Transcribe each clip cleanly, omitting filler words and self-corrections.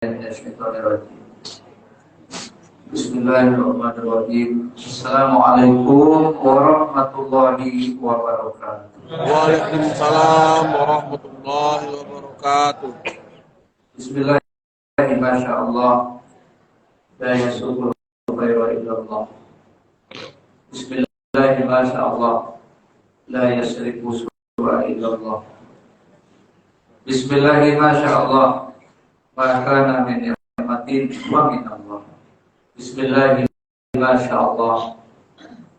Bismillahirrahmanirrahim. Assalamualaikum warahmatullahi wabarakatuh. Waalaikumsalam warahmatullahi wabarakatuh. Bismillahirrahmanirrahim. Masyaallah. La yasukul khairu illallah. Bismillahirrahmanirrahim. Masyaallah. La yasriku su'a illallah. Bismillahirrahmanirrahim. Masyaallah. Maka min ni'matin wa min Allah. Bismillahirrahmanirrahim. Masyaallah.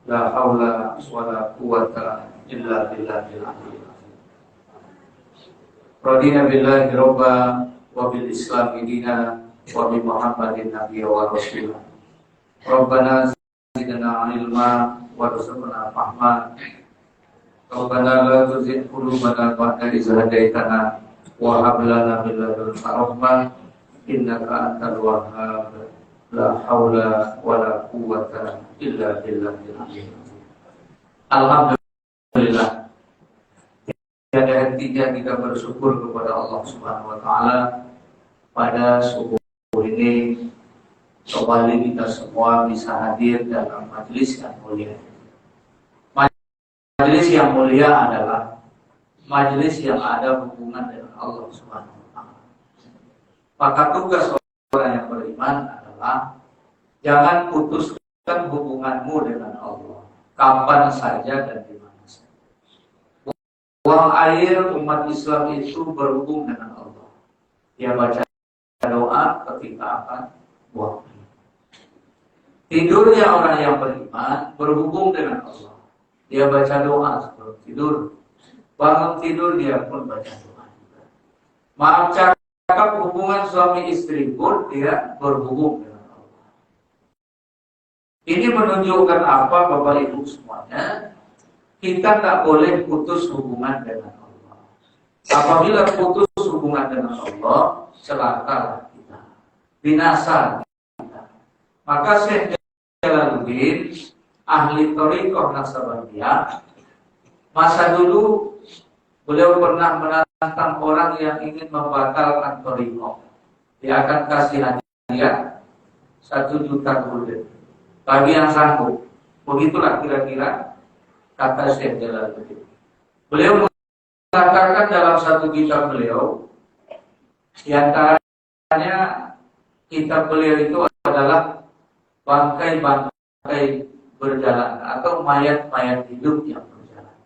La haula wa la quwwata illa billahil aliyyil azim. Radina billahi robba wa bil islami dina wa bi Muhammadin nabiyya wa rasulah. Rabbana zidna ilma warzuqna fahma. Rabbana la tuzigh qulubana ba'da idh hadaytana wa hab lana min ladunka rahmah innaka antal wahhab. La haula wa la quwwata illa billahil aliyyil azim. Alhamdulillah. Tiada hentinya kita bersyukur kepada Allah Subhanahu wa taala pada subuh ini kembali kita semua bisa hadir dalam majelis yang mulia. Majelis yang mulia adalah majelis yang ada hubungan dengan Allah Subhanahu wa taala. Maka tugas orang yang beriman adalah jangan putuskan hubunganmu dengan Allah kapan saja dan di mana saja. Buang air umat Islam itu berhubung dengan Allah. Dia baca doa ketika akan buang air. Tidurnya orang yang beriman berhubung dengan Allah. Dia baca doa sebelum tidur. Bangun tidur dia pun baca doa. Maaf cakap hubungan suami istri pun dia berhubung dengan Allah. Ini menunjukkan apa Bapak Ibu semuanya? Kita tak boleh putus hubungan dengan Allah. Apabila putus hubungan dengan Allah, celakalah kita, binasa kita. Maka Syekh Jalaluddin, ahli thariqah Naksabandiyah, masa dulu beliau pernah menantang orang yang ingin membatalkan thariqah. Dia akan kasih hadiah 1 juta gulden bagi yang sanggup. Begitulah kira-kira kata Syekh Jalaluddin. Beliau mengatakan dalam satu kitab beliau, di antaranya kitab beliau itu adalah bangkai-bangkai berjalan atau mayat-mayat hidup yang berjalan.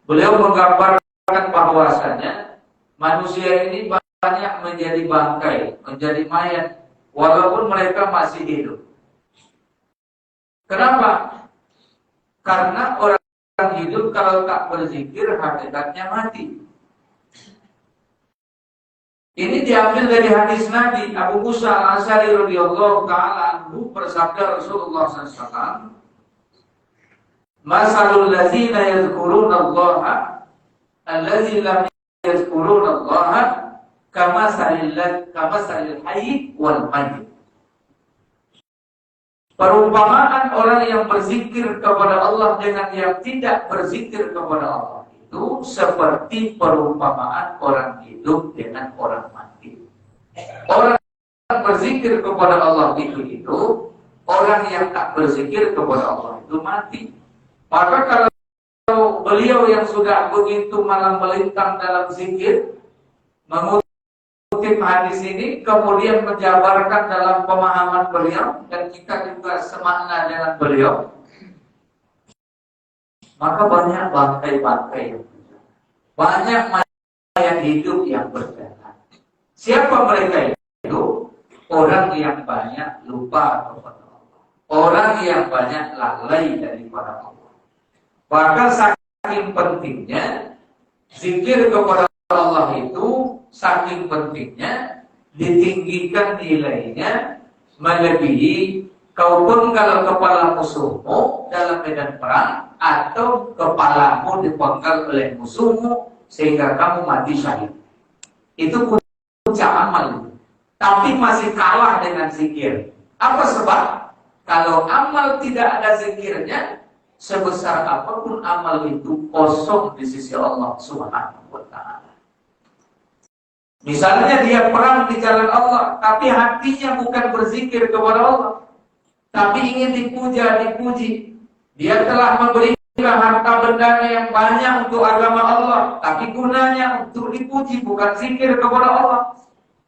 Beliau menggambarkan bahwasanya manusia ini banyak menjadi bangkai, menjadi mayat, walaupun mereka masih hidup. Kenapa? Karena orang hidup kalau tak berzikir hakikatnya mati. Ini diambil dari hadis Nabi Abu Musa Al-Asy'ari radhiyallahu taala anhu, bersabda Rasulullah SAW, "Masalul ladzina yadhkuruna Allah allazi lam yadhkuruna Allah kamasalil hayy wal mayyit." Perumpamaan orang yang berzikir kepada Allah dengan yang tidak berzikir kepada Allah itu seperti perumpamaan orang hidup dengan orang mati. Orang yang berzikir kepada Allah itu, orang yang tak berzikir kepada Allah itu mati. Maka kalau beliau yang sudah begitu malam melintang dalam zikir mengutip hadis ini, kemudian menjabarkan dalam pemahaman beliau, dan kita juga semakna dengan beliau, maka banyak bangkai-bangkai yang berjalan, banyak mayat hidup yang berjalan. Siapa mereka itu? Orang yang banyak lupa kepada Allah, orang yang banyak lalai daripada Allah. Bahkan saking pentingnya zikir kepada Allah itu, saking pentingnya ditinggikan nilainya melebihi kau pun kalau kepala musuhmu dalam medan perang atau kepalamu dipenggal oleh musuhmu sehingga kamu mati syahid. Itu puncak amal, tapi masih kalah dengan zikir. Apa sebab? Kalau amal tidak ada zikirnya, sebesar apapun amal itu kosong di sisi Allah Subhanahu wa taala. Misalnya dia perang di jalan Allah, tapi hatinya bukan berzikir kepada Allah, tapi ingin dipuji. Dia telah memberikan harta bendanya yang banyak untuk agama Allah, tapi gunanya untuk dipuji, bukan zikir kepada Allah.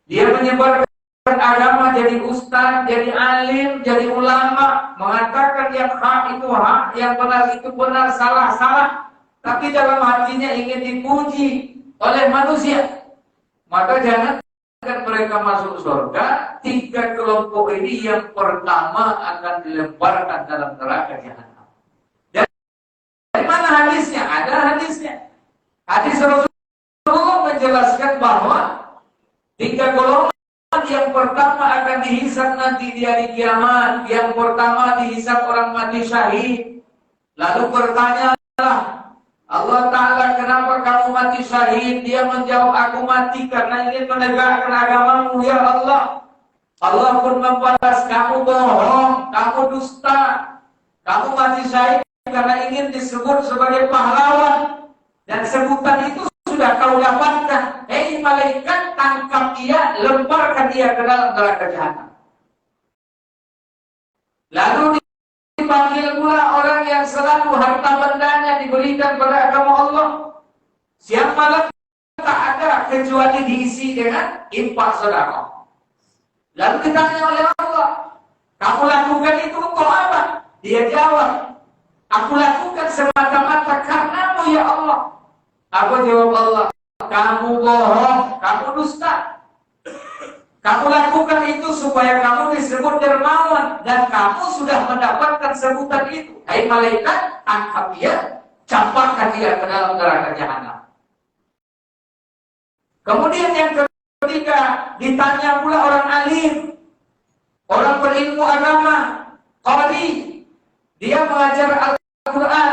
Dia menyebarkan agama, jadi ustaz, jadi alim, jadi ulama, mengatakan yang hak itu hak, yang benar itu benar, salah, tapi dalam hatinya ingin dipuji oleh manusia. Maka jangan mereka masuk surga. 3 kelompok ini yang pertama akan dilemparkan dalam neraka jahanam. Dari mana hadisnya? Ada hadisnya. Hadis Rasulullah menjelaskan bahwa 3 golongan yang pertama akan dihisab nanti di hari kiamat. Yang pertama dihisab orang mati syahid. Lalu bertanyalah Allah Ta'ala, kenapa kamu mati syahid? Dia menjawab, aku mati karena ingin menegakkan agamamu, ya Allah. Allah pun membalas, kamu bohong, kamu dusta. Kamu mati syahid karena ingin disebut sebagai pahlawan. Dan sebutan itu sudah kau dapatkan. Hei malaikat, tangkap dia, lemparkan dia ke dalam neraka jahanam. Lalu dipanggil pula orang yang selalu harta bendanya diberikan pada agama Allah. Siang malam tak ada kecuali diisi dengan infak sedekah. Lalu ditanya oleh Allah, kamu lakukan itu untuk apa? Dia jawab, aku lakukan semata-mata karenamu ya Allah. Aku jawab Allah, kamu bohong, kamu dusta. Kamu lakukan itu supaya kamu disebut dermawan, dan kamu sudah mendapatkan sebutan itu. Hai malaikat, tangkap dia, campakkan dia ke dalam neraka jahanam. Kemudian yang ketiga, ditanya pula orang alim, orang berilmu agama, qari. Dia mengajar Al-Quran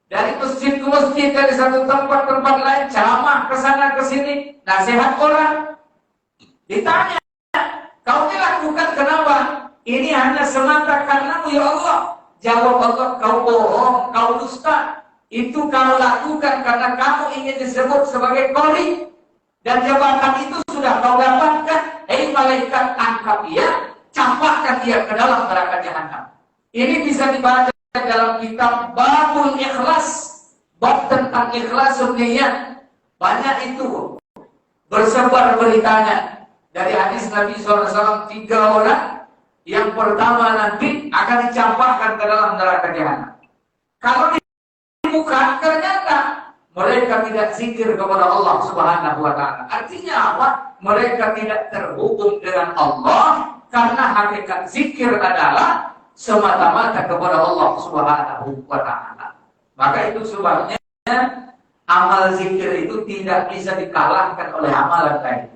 dari masjid ke masjid, dari satu tempat ke tempat lain, ceramah ke sana ke sini, nasihat orang. Ditanya, kau ini lakukan kenapa? Ini hanya semata karenamu ya Allah. Jawab Allah, kau bohong, kau dusta. Itu kau lakukan karena kamu ingin disebut sebagai qari. Dan jabatan itu sudah kau dapatkan. Hei malaikat, tangkap dia, campakkan dia ke dalam neraka jahanam. Ini bisa dibaca dalam kitab Babul Ikhlas, bab tentang ikhlasun niyat. Banyak itu bersebar beritanya. Dari hadis Nabi SAW, 3 orang yang pertama nanti akan dicampakkan ke dalam neraka jahanam. Kalau dibuka, ternyata mereka tidak zikir kepada Allah Subhanahu wa Ta'ala. Artinya apa? Mereka tidak terhubung dengan Allah, karena hakikat zikir adalah semata-mata kepada Allah Subhanahu wa Ta'ala. Maka itu sebabnya amal zikir itu tidak bisa dikalahkan oleh amalan lain,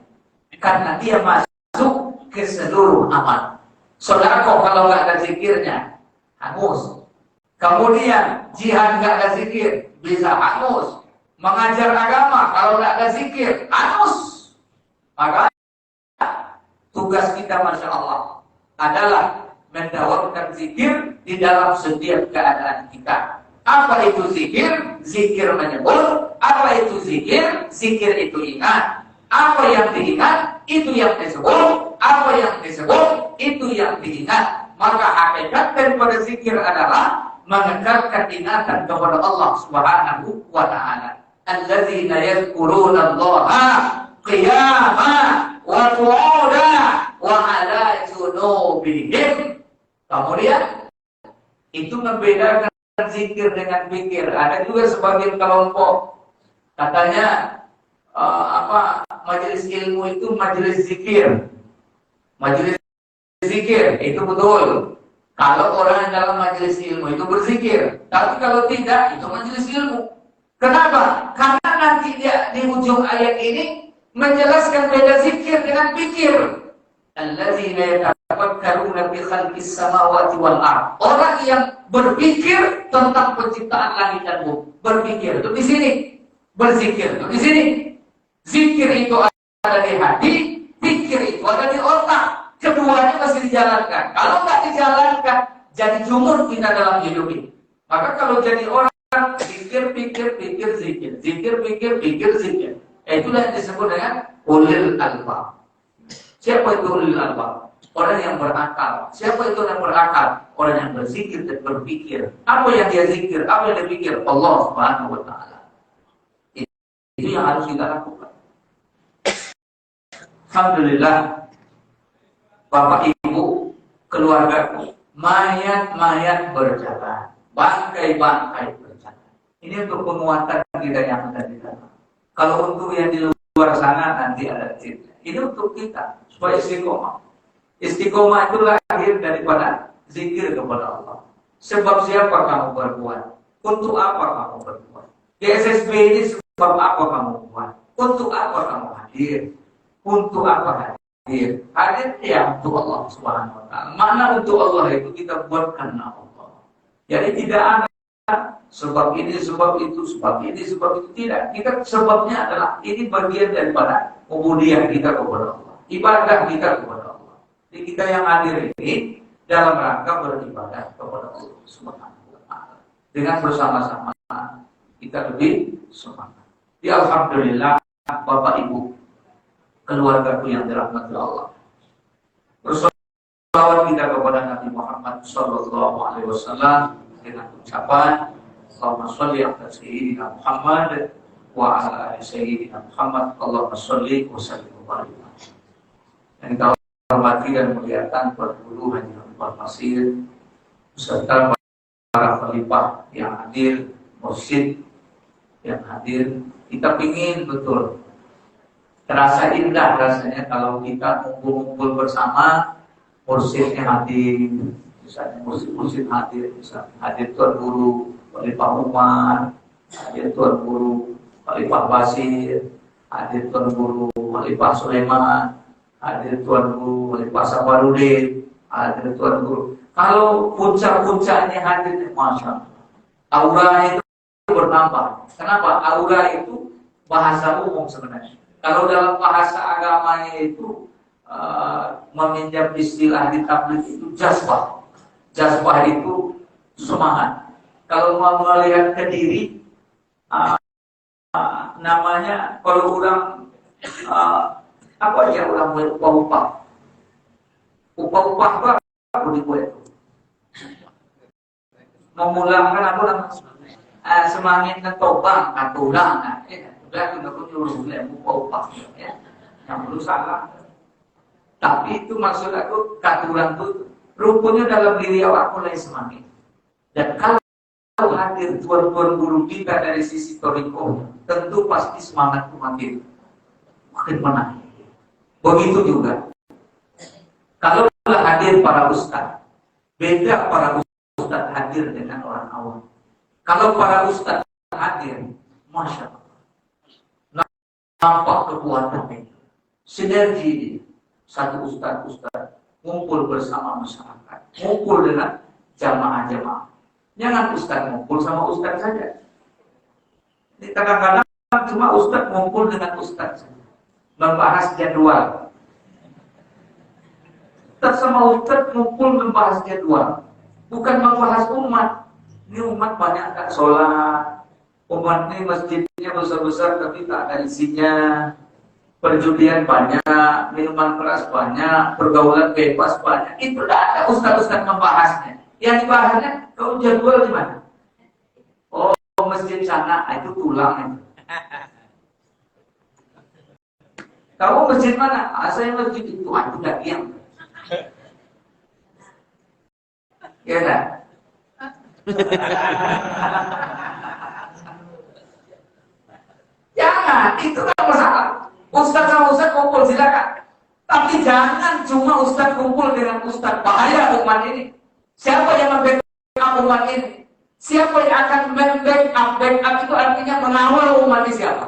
karena dia masuk ke seluruh amal. Sedekah kalau nggak ada zikirnya, hangus. Kemudian jihad nggak ada zikir, bisa hangus. Mengajar agama kalau nggak ada zikir, hangus. Maka tugas kita, masya Allah, adalah mendawamkan zikir di dalam setiap keadaan kita. Apa itu zikir? Zikir menyebut. Apa itu zikir? Zikir itu ingat. Apa yang diingat, itu yang disebut. Apa yang disebut, itu yang diingat. Maka hakikat daripada zikir adalah mengekalkan ingatan kepada Allah Subhanahu wa Ta'ala. Alladzina yadhkuruna Allaha qiyaman wa qu'udan wa 'ala junubihim. Kemudian itu membedakan zikir dengan pikir. Ada juga sebagian kelompok katanya majelis ilmu itu majelis zikir. Majelis zikir itu betul kalau orang dalam majelis ilmu itu berzikir. Tapi kalau tidak, itu majelis ilmu. Kenapa? Karena nanti dia di ujung ayat ini menjelaskan beda zikir dengan pikir. Alladzina yatafakkaruna fi khalqis samawati wal ardh. Orang yang berpikir tentang penciptaan langit dan bumi. Berpikir itu di sini, berzikir itu di sini. Zikir itu ada di hati, pikir itu ada di otak. Keduanya mesti dijalankan. Kalau nggak dijalankan, jadi jumur kita dalam hidup ini. Maka kalau jadi orang zikir, pikir, pikir, zikir. Zikir, pikir, pikir, zikir. Itulah yang disebut dengan ulil albab. Siapa itu ulil albab? Orang yang berakal. Siapa itu yang berakal? Orang yang berzikir dan berpikir. Apa yang dia zikir? Apa yang dia pikir? Allah Subhanahu wa Ta'ala. Itu yang harus kita lakukan. Alhamdulillah, Bapak Ibu, keluargaku, mayat-mayat berjalan, bangkai-bangkai berjalan. Ini untuk penguatan kita yang ada di dalam. Kalau untuk yang di luar sana nanti ada cerita. Ini untuk kita supaya istiqomah. Istiqomah itu lahir daripada zikir kepada Allah. Sebab siapa kamu berbuat? Untuk apa kamu berbuat? Di SSB ini sebab apa kamu buat? Untuk apa kamu hadir? Untuk apa hadir? Hadir ya untuk Allah Subhanahu wa Ta'ala. Mana untuk Allah itu kita buat karena Allah. Jadi tidak ada sebab ini, sebab itu, sebab ini, sebab itu. Tidak. Kita sebabnya adalah ini bagian daripada kemudian kita kepada Allah. Ibadah kita kepada Allah. Jadi kita yang hadir ini dalam rangka beribadah kepada Allah Subhanahu wa Ta'ala. Dengan bersama-sama kita lebih semangat. Ya alhamdulillah, Bapak Ibu, keluargaku yang dirahmati Allah. Bersolawat kita kepada Nabi Muhammad sallallahu alaihi wasallam dengan ucapan Allahumma sholli ala sayyidina Muhammad wa ala ali sayyidina Muhammad. Allahumma sholli wa sallim wa barik. Yang kita hormati dan muliakan Tuan Guru Haji Abdul Basir beserta para khalifah yang hadir, mursyid yang hadir. Kita ingin betul terasa indah rasanya kalau kita ngumpul-ngumpul bersama, mursyidnya hadir, misalnya mursyid hadir, misalnya hadir Tuan Guru Khalifah Umar, hadir Tuan Guru Khalifah Basir, hadir Tuan Guru Khalifah Sulaiman, hadir Tuan Guru Khalifah Sabarudin, hadir Tuan Guru. Kalau puncak-puncaknya hadir, masya Allah, aura itu bertambah. Kenapa? Aura itu bahasa umum sebenarnya. Kalau dalam bahasa agamanya itu meminjam istilah di tabligh itu jazbah. Jazbah itu semangat. Kalau mau melihat ke diri, namanya kalau orang apa aja orang upah-upah. Upah-upah apa dibuat? Memulangkan apa namanya? Semangin ketobang, katulang, udah kita pun nyuruh upah-upah, ya. Yang perlu salah. Tapi itu maksud aku katulang itu rukunnya dalam diri awak mulai semakin. Dan kalau hadir tuan-tuan guru kita dari sisi toriko, tentu pasti semangatku makin menaik. Begitu juga kalau hadir para ustaz, beda para ustaz hadir dengan orang awam. Kalau para ustaz hadir, masya Allah, nampak kekuatan itu, sinergi satu ustaz ngumpul bersama masyarakat, ngumpul dengan jamaah-jamaah. Jangan ustaz ngumpul sama ustaz saja. Ini kadang-kadang cuma ustaz ngumpul dengan ustaz saja, membahas jadwal. Ustaz sama ustaz ngumpul membahas jadwal, bukan membahas umat. Ini umat banyak tak sholat, umat ini masjidnya besar-besar tapi tak ada isinya, perjudian banyak, minuman keras banyak, pergaulan bebas banyak. Itu tidak ada ustaz-ustaz membahasnya. Yang dibahasnya, kau jadwal di mana? Oh, masjid sana, itu tulang itu. Kamu masjid mana? Saya masjid itu, aku tidak diam. Ya kan? Jangan, itu kan masalah. Ustaz sama ustaz kumpul silakan. Tapi jangan cuma ustaz kumpul dengan ustaz. Bahaya umat ini. Siapa yang membackup umat ini? Siapa yang akan membackup? Backup itu artinya mengawal umat ini siapa?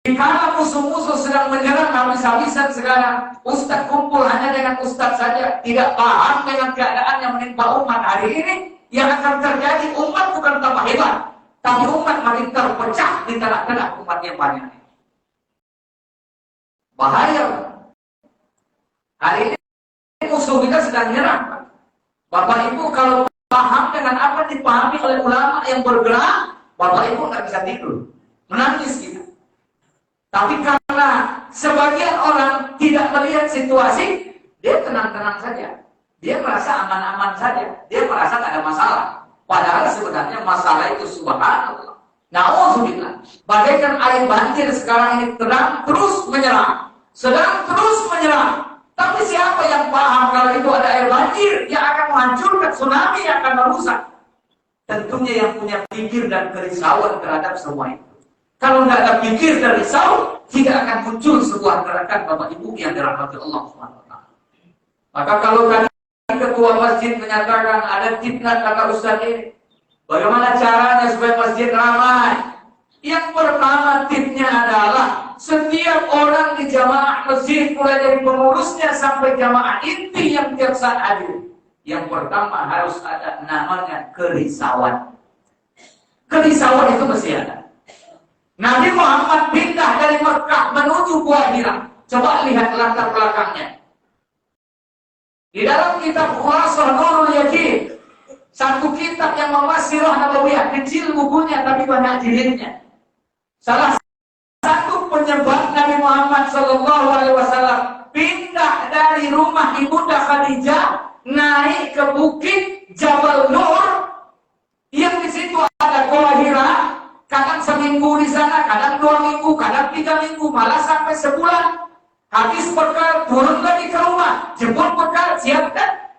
Kalau musuh-musuh sedang menyerang habis-habisan sekarang, ustaz kumpul hanya dengan ustaz saja, tidak paham dengan keadaan yang menimpa umat hari ini. Yang akan terjadi, umat bukan tambah hebat, tapi umat makin terpecah di tengah-tengah umat yang banyak. Bahaya. Hari ini musuh kita sedang menyerang. Bapak Ibu kalau paham dengan apa dipahami oleh ulama yang bergerak, Bapak Ibu nggak bisa tidur, menangis kita. Tapi karena sebagian orang tidak melihat situasi, dia tenang-tenang saja. Dia merasa aman-aman saja. Dia merasa tidak ada masalah. Padahal sebenarnya masalah itu subhanallah. Na'udzubillah. Bagaikan air banjir sekarang ini terus menyerang. Sedang terus menyerang. Tapi siapa yang paham kalau itu ada air banjir yang akan menghancurkan, tsunami yang akan merusak? Tentunya yang punya pikir dan kerisauan terhadap semua itu. Kalau nggak ada pikir dan risau, tidak akan muncul sebuah gerakan Bapak Ibu yang dirahmati Allah SWT. Maka kalau tadi ketua masjid menyatakan ada fitnah kata Ustaz ini, bagaimana caranya supaya masjid ramai? Yang pertama tipnya adalah setiap orang di jamaah masjid, mulai dari pengurusnya sampai jamaah inti yang tiap saat hadir, yang pertama harus ada namanya kerisauan. Kerisauan itu mesti ada. Nabi Muhammad pindah dari Mekah menuju Gua Hira. Coba lihat latar belakangnya. Di dalam kitab Khulasatul Nurul Yaqin, satu kitab yang membahas sirah nabawiyah, kecil bukunya tapi banyak jilidnya. Salah satu penyebab Nabi Muhammad SAW pindah dari rumah Ibunda Khadijah naik ke bukit Jabal Nur yang di situ ada Gua Hira. Kadang seminggu di sana, kadang 2 minggu, kadang 3 minggu, malah sampai sebulan. Habis bekal, turun lagi ke rumah, jemput bekal, siapkan.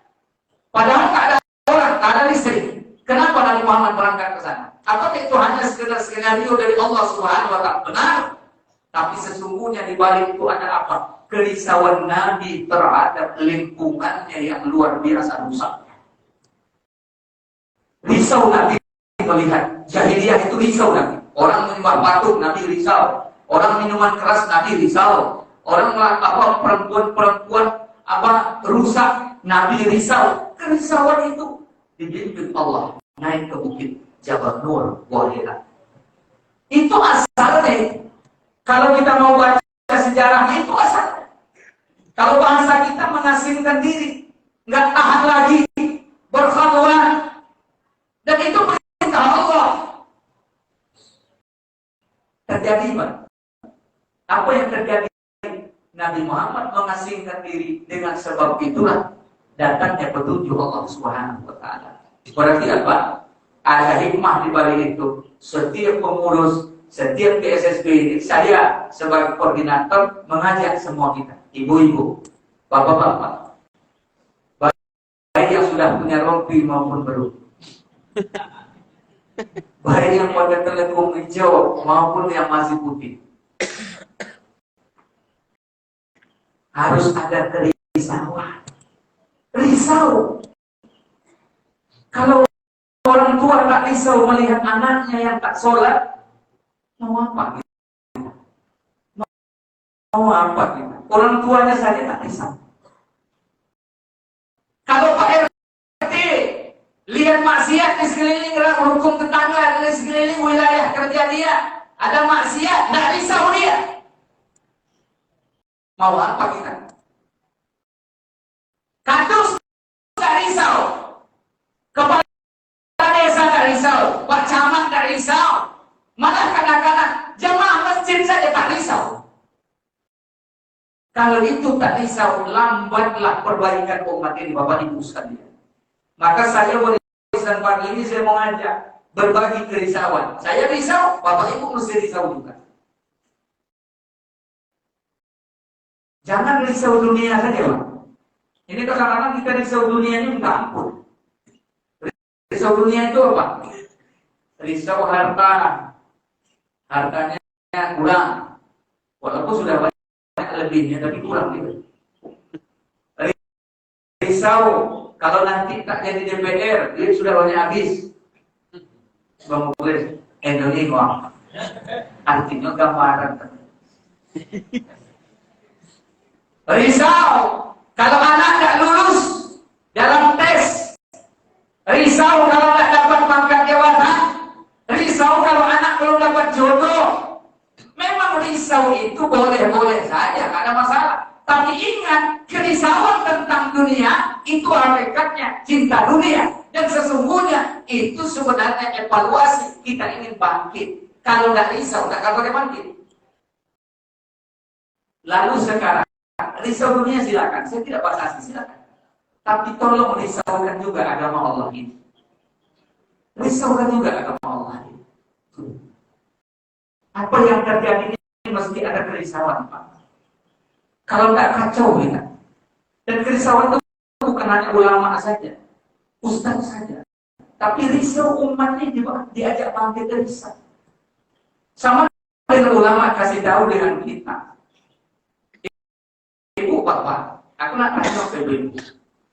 Padahal tak ada orang, tak ada listrik. Kenapa Nabi Muhammad berangkat ke sana? Apakah itu hanya sekedar skenario dari Allah Subhanahu wa Ta'ala? Benar. Tapi sesungguhnya di balik itu ada apa? Kerisauan Nabi terhadap lingkungannya yang luar biasa rusak. Risau Nabi melihat jahiliyah itu risau Nabi. Orang menyembah patung Nabi risau. Orang minuman keras Nabi risau. Orang perempuan rusak Nabi risau. Kerisauan itu dibimbing Allah naik ke bukit Jabal Nur Gua Hira. Itu asalnya. Kalau kita mau baca sejarahnya itu asalnya. Kalau bahasa kita mengasingkan diri, nggak tahan lagi berkhalwat, dan itu Allah. Terjadi apa yang terjadi? Nabi Muhammad mengasingkan diri, dengan sebab itulah datangnya petunjuk Allah Subhanahu wa Ta'ala. Berarti apa? Ada hikmah di balik itu. Setiap pengurus, setiap PSSB ini, saya sebagai koordinator mengajak semua kita, ibu-ibu, bapak-bapak, baik yang sudah punya rompi maupun belum, baik yang pada telekung hijau maupun yang masih putih, harus ada kerisauan. Risau. Kalau orang tua tak risau melihat anaknya yang tak sholat, mau apa kita? Mau apa kita? Orang tuanya saja tak risau. Kalau Pak RT lihat maksiat di sekeliling hukum tetangga, di sekeliling wilayah kerja dia, ada maksiat, tak risau dia. Mau apa kita? Kadus tak risau, kepala desa tak risau, Pak Camat tak risau, malah kadang-kadang jemaah masjid saja tak risau. Kalau itu tak risau, lambatlah perbaikan umat ini, Bapak Ibu sekalian. Maka saya warisan pagi ini saya mau ngajak berbagi kerisauan. Saya risau, Bapak Ibu mesti risau juga. Jangan risau dunia saja, Pak. Ini kadang-kadang kita risau dunia ini minta ampun. Risau dunia itu apa? Risau harta. Hartanya kurang. Walaupun sudah banyak lebihnya, tapi kurang gitu. Risau kalau nanti tak jadi DPR, duit sudah banyak habis. Bang Mulis, Indonesia. Artinya gambaran. Risau kalau anak tak lulus dalam tes. Risau kalau tak dapat pangkat jabatan. Risau kalau anak belum dapat jodoh. Memang risau itu boleh-boleh saja, tak ada masalah. Tapi ingat, kerisauan tentang dunia itu hakikatnya cinta dunia. Dan sesungguhnya itu sebenarnya evaluasi kita ingin bangkit. Kalau tidak risau, tak akan bagaimana bangkit. Lalu sekarang risau dunia silakan, saya tidak batasi silakan. Tapi tolong risaukan juga agama Allah ini. Risaukan juga agama Allah ini. Apa yang terjadi ini mesti ada kerisauan, Pak. Kalau nggak kacau ya. Dan kerisauan itu bukan hanya ulama saja, ustaz saja. Tapi risau umat ini diajak bangkit risau. Sama dengan ulama kasih tahu dengan kita. Ibu bapak, aku nak tanya ke ibu.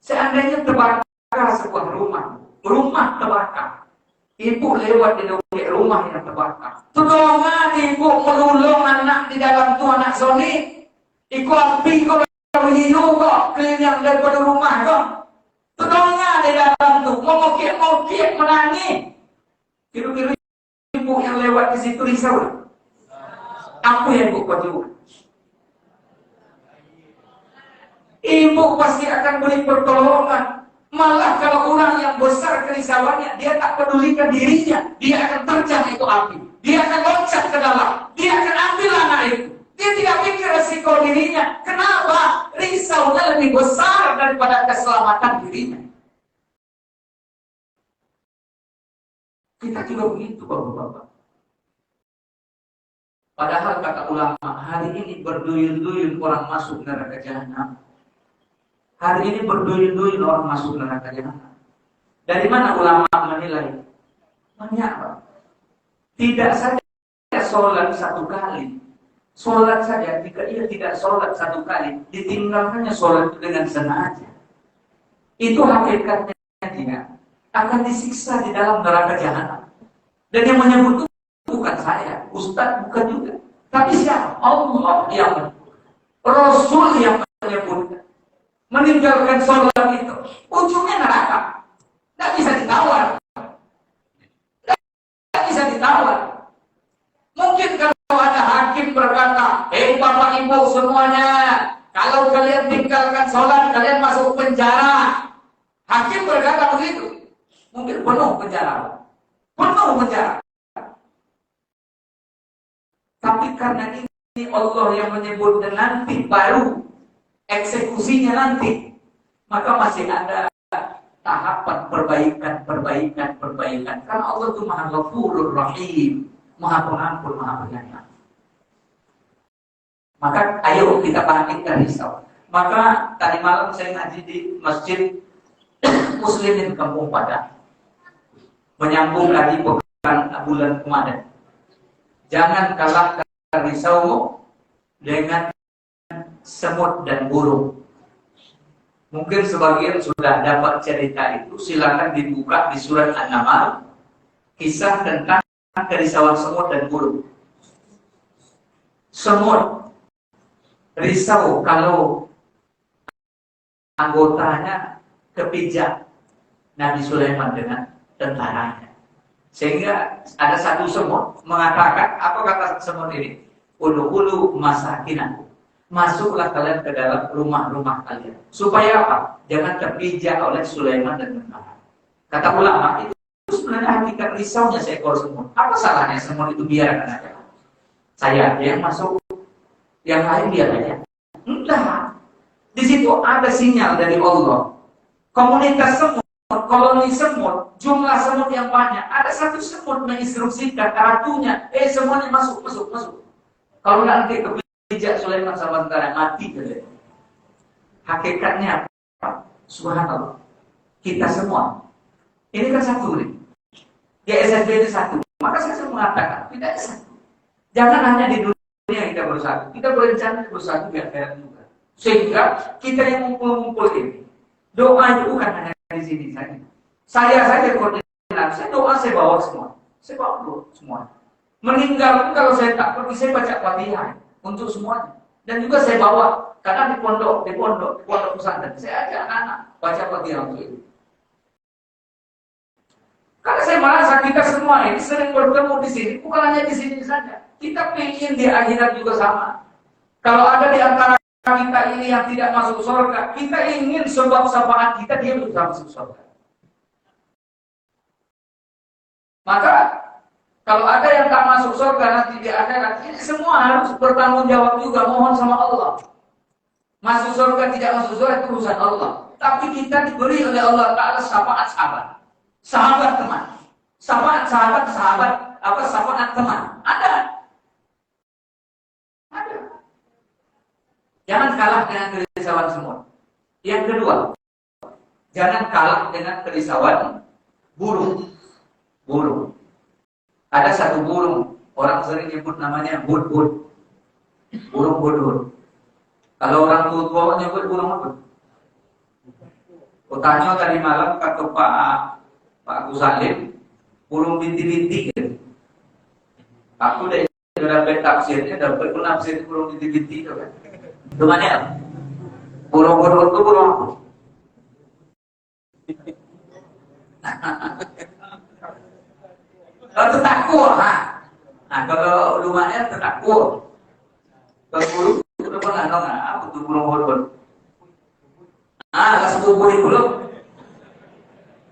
Seandainya terbakar sebuah rumah terbakar. Ibu lewat di dekat rumah yang terbakar. Tolongan ibu melulung anak di dalam tu anak Sony. Iku api kau hiu kok keliling daripada rumah kau. Tolongan di dalam tu mengokek menangis. Kira-kira ibu yang lewat di situ risau. Apa yang ibu perjuangkan? Ibu pasti akan beri pertolongan. Malah kalau orang yang besar kerisauannya, dia tak pedulikan dirinya, dia akan terjang itu api, dia akan loncat ke dalam, dia akan ambil anak itu. Dia tidak pikir resiko dirinya. Kenapa? Risaunya lebih besar daripada keselamatan dirinya. Kita juga begitu, Bapak-bapak. Padahal kata ulama, hari ini berduyun-duyun orang masuk neraka jahanam. Hari ini berduyun-duyun orang masuk neraka jahanam. Dari mana ulama menilai? Banyak, Pak. Tidak saja sholat satu kali. Sholat saja, jika ia tidak sholat satu kali, ditinggalkannya sholat dengan sengaja. Itu hakikatnya dia akan disiksa di dalam neraka jahanam. Dan yang menyebut itu bukan saya, Ustaz bukan juga. Tapi siapa? Allah yang menyebut. Rasul yang menyebutkan. Meninggalkan sholat itu ujungnya neraka. Tidak bisa ditawar. Tidak bisa ditawar. Mungkin kalau ada hakim berkata, Bapak Ibu semuanya, kalau kalian tinggalkan sholat, kalian masuk penjara. Hakim berkata begitu. Mungkin penuh penjara. Penuh penjara. Tapi karena ini Allah yang menyebut dan nanti baru eksekusinya nanti, maka masih ada tahapan perbaikan. Karena Allah itu Maha Ghafurur Rahim, Maha Pengampun, Maha Penyayang. Maka ayo kita bangkitkan risau. Maka tadi malam saya ngaji di Masjid Muslimin Kampung Padang, menyambung lagi bulan kemarin. Jangan kalahkan risaumu dengan semut dan burung. Mungkin sebagian sudah dapat cerita itu, silakan dibuka di surat An-Naml, kisah tentang kerisauan semut dan burung. Semut risau kalau anggotanya kepijak Nabi Sulaiman dengan tentaranya. Sehingga ada satu semut mengatakan, apa kata semut ini? Ulu masakinaku. Masuklah kalian ke dalam rumah-rumah kalian. Supaya apa? Jangan terpijak oleh Sulaiman dan tentara. Kata ulama, itu sebenarnya hakikat risaunya seekor semut. Apa salahnya semut itu biarkan aja? Saya yang masuk, yang lain biar aja. Enggak. Di situ ada sinyal dari Allah. Komunitas semut, koloni semut, jumlah semut yang banyak. Ada satu semut menginstruksikan ratunya, semuanya masuk. Kalau nanti kepijak Sulaiman sama tentara mati kalian. Hakikatnya apa? Subhanallah. Kita semua. Ini kan satu nih. Ya SSB itu satu. Maka saya mengatakan tidak satu. Jangan hanya di dunia kita bersatu. Kita berencana bersatu biar kalian juga. Sehingga kita yang ngumpul-ngumpul ini, doa itu bukan hanya di sini saja. Saya saja koordinasi, saya doa saya bawa semua. Saya bawa semua. Meninggal kalau saya tak pergi, saya baca Fatihah untuk semuanya. Dan juga saya bawa, karena di pondok pesantren, saya ajak anak-anak baca Fatihah untuk itu. Karena saya merasa kita semua ini sering bertemu di sini, bukan hanya di sini saja. Kita ingin di akhirat juga sama. Kalau ada di antara kita ini yang tidak masuk surga, kita ingin sebab syafaat kita dia bisa masuk surga. Maka Kalau ada yang tak masuk surga nanti di akhirat, ini semua harus bertanggung jawab juga, mohon sama Allah. Masuk surga tidak masuk surga itu urusan Allah. Tapi kita diberi oleh Allah Ta'ala syafaat sahabat. Sahabat teman. Syafaat sahabat, apa syafaat teman. Ada. Jangan kalah dengan kerisauan semua. Yang kedua, jangan kalah dengan kerisauan burung. Ada satu burung, orang sering nyebut namanya hud-hud. Burung hud-hud. Kalau orang tua nyebut burung apa? Tanya tadi malam kata Pak Agus Salim, burung binti-binti gitu. Aku udah dapat tafsirnya, dapat penafsir burung binti-binti itu kan. Gimana ya? Burung hud-hud itu burung apa? Tetakua, nah kalau rumahnya tetakua, kalau burung itu pernah tahu nggak apa tuh burung hud-hud? Kalau sepupu belum,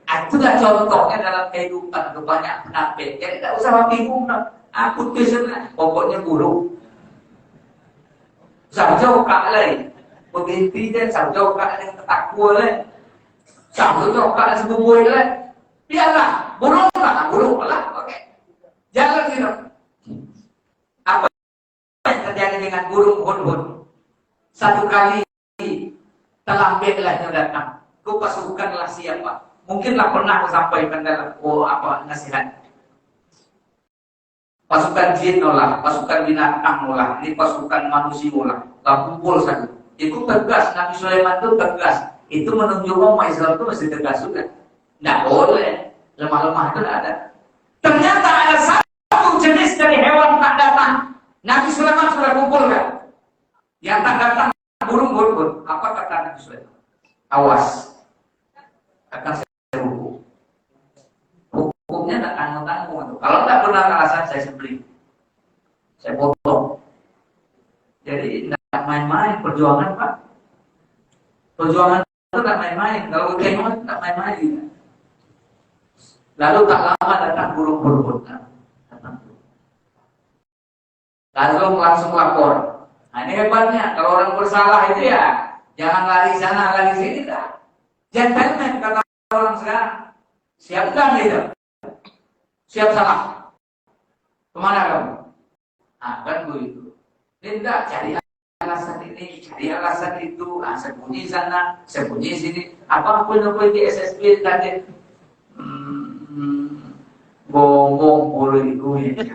itulah contohnya dalam kehidupan kebanyakan penampil. Jadi tidak usah bingung, aku tuh sebenarnya pokoknya burung. Jauh kak lagi, begitu dia jauh kak yang tetakua lagi, jauh kak sepupu lagi. Biarlah, burung lah, oke. Jangan gitu. Apa yang terjadi dengan burung hud-hud? Satu kali telah belahnya datang, kau pasukanlah siapa? Mungkinlah pernah aku sampaikan dalam nasihat. Pasukan jin lah, pasukan binatang lah, ini pasukan manusia lah, kumpul satu. Itu tegas, Nabi Sulaiman itu tegas. Itu menunjukkan umat Islam itu masih tegas juga. Tidak boleh lemah-lemah, itu tidak ada. Ternyata ada satu jenis dari hewan tak datang. Nabi Sulaiman sudah kumpulkan. Yang tak datang burung hud-hud. Apa kata Nabi Sulaiman? Awas, akan saya hukum. Hukumnya tidak tanggung-tanggung. Kalau tidak benar alasan saya sembelih, saya potong. Jadi tidak main-main perjuangan, Pak. Perjuangan itu tidak main-main. Kalau kemauan tidak main-main. Gitu. Lalu tak lama datang burung hud-hud. Lalu langsung lapor. Nah, ini hebatnya. Kalau orang bersalah itu ya jangan lari sana, lari sini. Gentleman kata orang sekarang. Siap kan gitu? Siap salah. Kemana kamu? Nah, kan begitu. Tidak cari alasan ini, cari alasan itu. Sembunyi sana, sembunyi sini. Apa pun di SSB tadi. Ngomong boleh itu ya.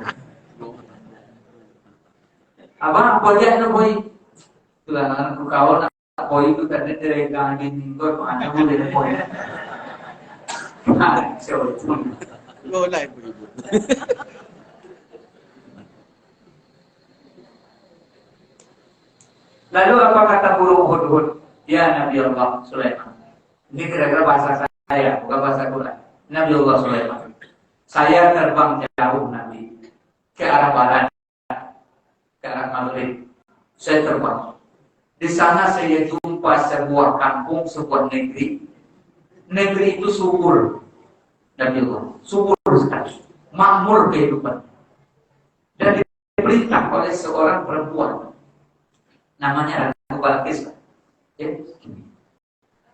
Apa dia nak boy? Tulangan aku kawan nak boy itu tadi dari kaki tinggal mana boleh boy? Nah, siapa? Lo lain begitu. Lalu apa kata burung hud-hud? Ya Nabi Allah Sulaiman. Ini kira-kira bahasa saya, bukan bahasa Quran. Nabi Allah Sulaiman. Saya terbang jauh Nabi ke arah barat, ke arah maghrib. Saya terbang. Di sana saya jumpa sebuah kampung, sebuah negeri. Negeri itu subur, Nabi Allah, subur sekali, makmur kehidupan. Dan diperintah oleh seorang perempuan, namanya Ratu Balqis. Ya.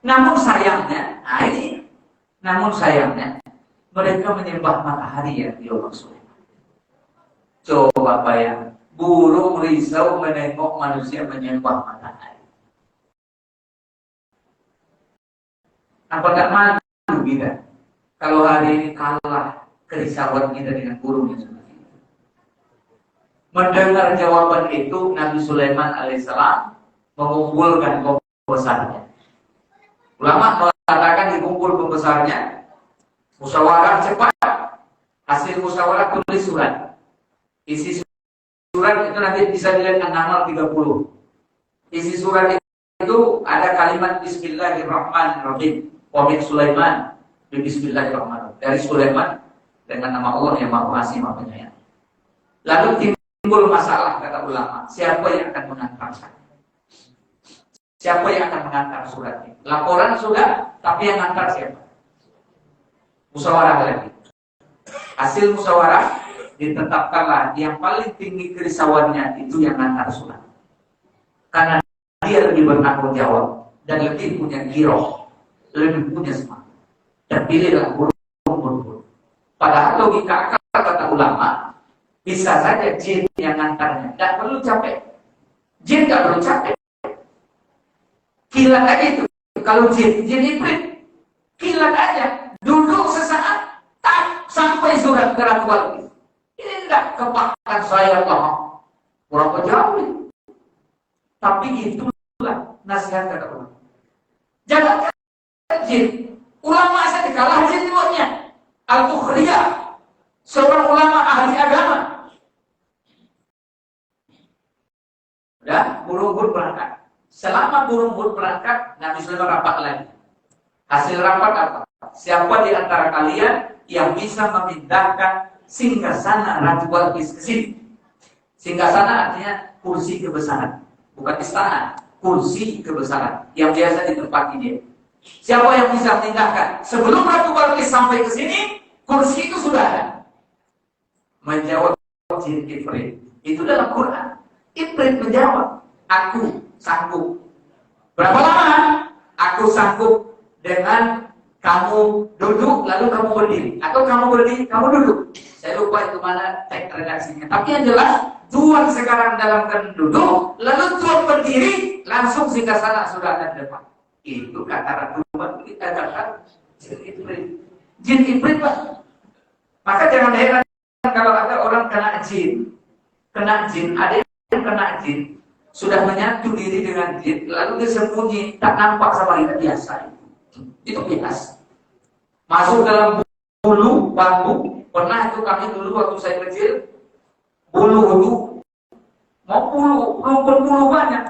Namun sayangnya, mereka menyembah matahari ya, Allah Sulaiman. Coba bayang, burung risau menengok manusia menyembah matahari. Apa tak malu kita kalau hari ini kalah kerisauan kita dengan burung yang seperti itu? Mendengar jawaban itu, Nabi Sulaiman alaihissalam mengumpulkan pembesarnya. Ulama mengatakan dikumpul pembesarnya, musyawarah cepat. Hasil musyawarah tulis surat. Isi surat itu nanti bisa dilihat An-Nahl 30. Isi surat itu ada kalimat Bismillahirrahmanirrahim. Wa min Sulaiman Bismillahirrahmanirrahim. Dari Sulaiman dengan nama Allah yang Maha Pengasih Maha Penyayang. Lalu timbul masalah kata ulama, siapa yang akan mengantarkan? Siapa yang akan mengantar surat ini? Laporan sudah, tapi yang mengantar siapa? Musyawarah lagi. Hasil musyawarah ditetapkanlah yang paling tinggi kerisauannya itu yang ngantar surat. Karena dia lebih bertanggung jawab dan lebih punya giroh, lebih punya semangat. Dan pilihlah burung-burung. Padahal logika akal kata ulama, bisa saja jin yang ngantarnya, tidak perlu capek. Jin tidak perlu capek. Kilat aja itu. Kalau jin ifrit, kilat aja. Duduk sesaat, tak sampai surat ke Ratu Balqis. Ini tidak kepakaran saya toh. Berapa jauh ini? Tapi itulah nasihat kata ulama. Jangan jin. Ulama saja kalah jin timurnya. Al-Tukhriyah, seorang ulama ahli agama. Dan burung-burung berangkat. Selama burung-burung berangkat, Nabi Sulaiman rapat lagi. Hasil rapat apa? Siapa di antara kalian yang bisa memindahkan singgasana Ratu Balqis ke sini? Singgasana artinya kursi kebesaran, bukan istana, kursi kebesaran yang biasa ditempati dia. Siapa yang bisa memindahkan? Sebelum Ratu Balqis sampai ke sini, kursi itu sudah ada. Menjawab jin Ifrit. Itu dalam Quran. Ifrit menjawab, aku sanggup. Berapa lama? Aku sanggup dengan kamu duduk lalu kamu berdiri, atau kamu berdiri kamu duduk. Saya lupa itu mana teks redaksinya. Tapi yang jelas Tuhan sekarang dalam keadaan duduk, lalu Tuhan berdiri, langsung singgasana sudah ada di depan. Itu kata Ratu Balqis, kata jin Ifrit. Jin Ifrit, Pak. Maka jangan heran kalau ada orang kena jin, ada yang kena jin, sudah menyatu diri dengan jin, lalu dia sembunyi, tak nampak sama kita, biasa. Itu biasa. Masuk dalam bulu bambu. Pernah itu kami dulu waktu saya kecil, bulu itu mau bulu banyak.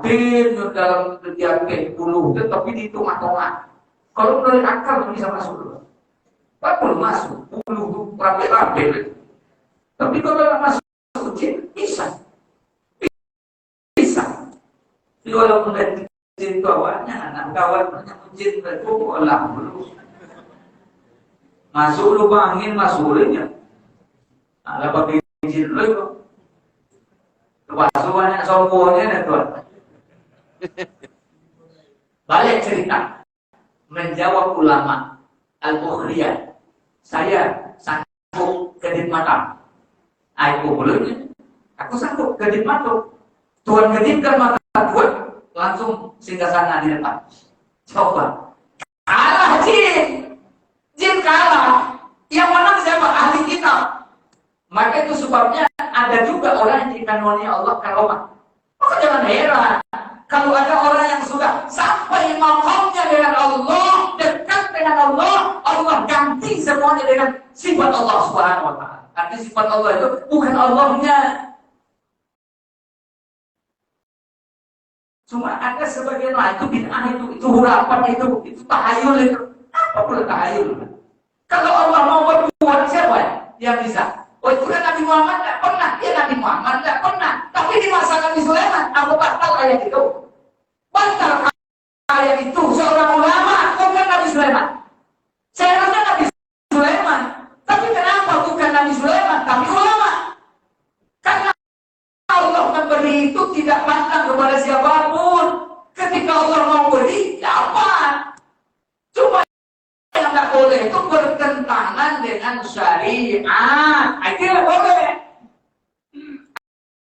Din dalam setiap bulu itu tapi di tengah-tengah. Kalau dari akal bisa masuk dulu. Belum masuk, bulu itu rapi-rapi. Tapi kalau masuk jin bisa. Jadi walaupun dari jin kawannya, anak kawan banyak jin berkumpullah dulu. Masuk lubang angin, masuk ulurnya. Ada pakai jin dulu itu. Masuk banyak sombongnya tuan. Balik cerita. Menjawab ulama Al-Tukhriyah. Saya sanggup kedip mata. Aku ulurnya. Aku sanggup kedip mata. Tuhan kedipkan mata Tuhan, langsung singgasana di depan. Coba. Kalah jin. Jin kalah. Yang menang siapa? Ahli kitab. Maka itu sebabnya ada juga orang yang dikanoni Allah karomah. Maka jangan heran. Kalau ada orang yang sudah sampai makamnya dengan Allah, dekat dengan Allah, Allah ganti semuanya dengan sifat Allah Subhanahu wa Ta'ala. Artinya sifat Allah itu bukan Allahnya. Cuma ada sebagian itu bid'ah itu hurapan itu tahayul itu. Apa pula tahayul? Kalau Allah mau berbuat siapa yang bisa? Oh itu kan Nabi Muhammad tidak pernah. Ya Nabi Muhammad tidak pernah. Tapi di masa Nabi Sulaiman, aku batal ayat itu. Batal ayat itu seorang ulama, bukan Nabi Sulaiman. Saya rasa Nabi Sulaiman. Tapi kenapa bukan Nabi Sulaiman, tapi ulama? Karena Allah memberi itu tidak pandang kepada siapapun. Ketika Allah mau beri, ya apa? Cuma yang tidak boleh itu bertentangan dengan syariat. Itu tidak boleh.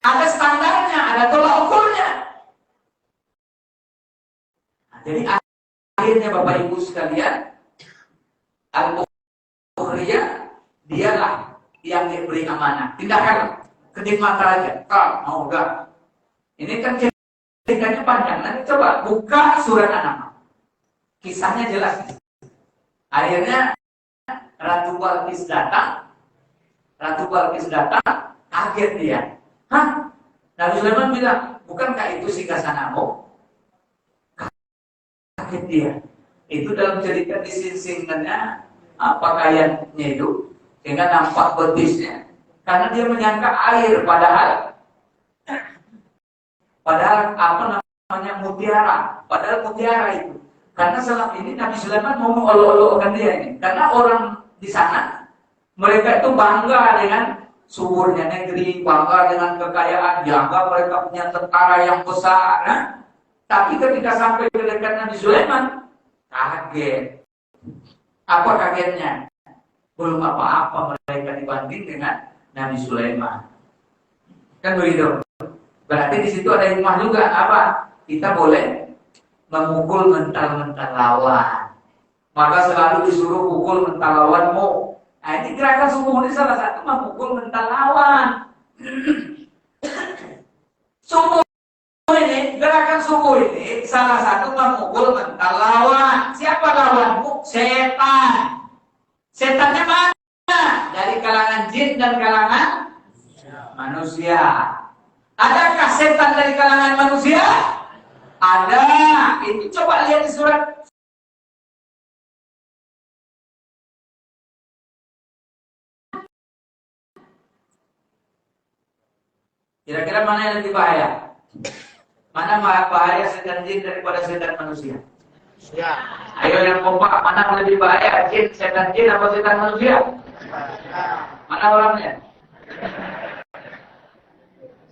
Ada standarnya, ada tolak ukurnya. Jadi akhirnya Bapak Ibu sekalian, Al-Tukhriyah dialah yang diberi amanah. Tindakan kedip mata aja. Mau enggak? Ini kan ceritanya panjang. Nanti coba buka surat An-Naml. Kisahnya jelas. Akhirnya Ratu Balqis datang, kaget dia. Hah? Nabi Sulaiman bilang, bukankah itu singgasanamu? Kaget dia. Itu dalam cerita disingsingannya pakaiannya itu, sehingga nampak betisnya. Karena dia menyangka air, padahal apa namanya mutiara. Padahal mutiara itu. Karena selama ini Nabi Sulaiman mau mengolok-olokkan dia ini. Karena orang di sana Mereka itu bangga dengan suburnya negeri, bangga dengan kekayaan, bangga mereka punya tentara yang besar. Nah? Tapi ketika sampai ke dekat Nabi Sulaiman, kaget. Apa kagetnya? Belum apa-apa mereka dibanding dengan Nabi Sulaiman. Kan begitu. Berarti di situ ada hikmah juga. Apa? Kita boleh memukul mental-mental lawan. Maka selalu disuruh pukul mental lawanmu. Nah, ini gerakan subuh ini salah satu memukul mental lawan. Subuh ini, gerakan subuh ini salah satu memukul mental lawan. Siapa lawanmu? Setan. Setannya mana? Dari kalangan jin dan kalangan manusia. Adakah setan dari kalangan manusia? Ada. Itu coba lihat di surat. Kira-kira mana yang lebih bahaya? Mana bahaya setan jin daripada setan manusia? Ya. Ayo yang kompak, mana yang lebih bahaya? Setan jin atau setan manusia? Mana orangnya?